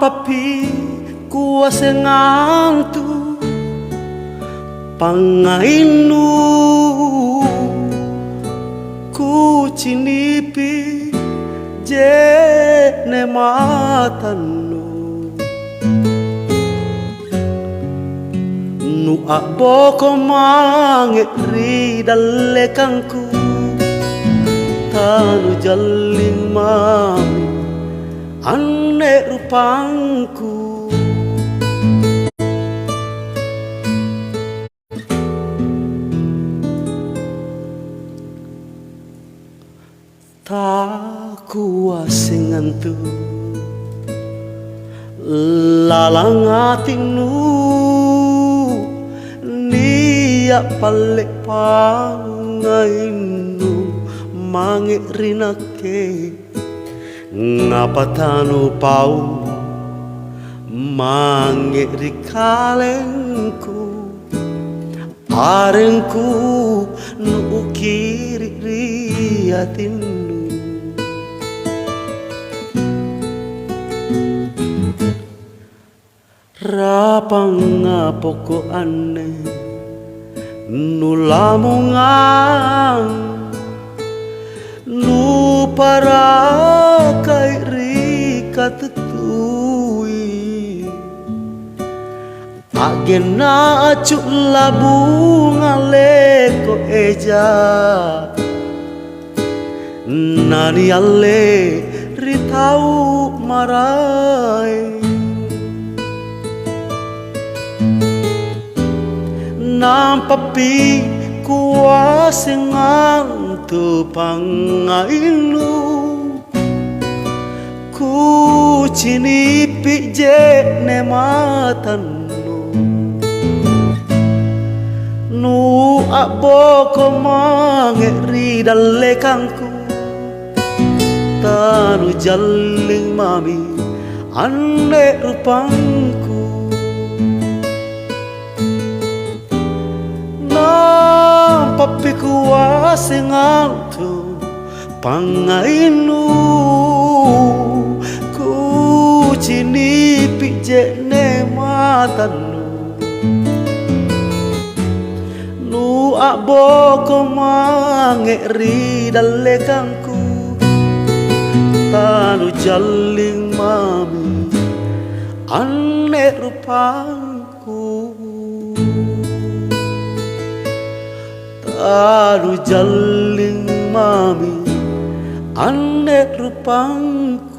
papi kuasa ngantu pangainu ku cinipi jene matanu nu aboko mangeri dalle kangku tanu jalling mami ane rupangku tak kuasa ngantu lalang atinu niat balik pangainu mangirinake ngapa tanu pau mangiri kalengku arengku nu kiri riatinu rapang poko aneh nu lamungan nu para kairi katetui agena acuk labung aleko eja nani ale ritau marai nampapi kuasa ngantu pangainu ku cinipi jene matanu nu aboko mangeri dalle kangku tanu jalling mami ane rupangku papi kuasa ngantu pangainu ku cinipi jene matanu nu aboko mangeri dalle kangku tanu jalling mami ane rupangku tanu jalling mami ane rupangku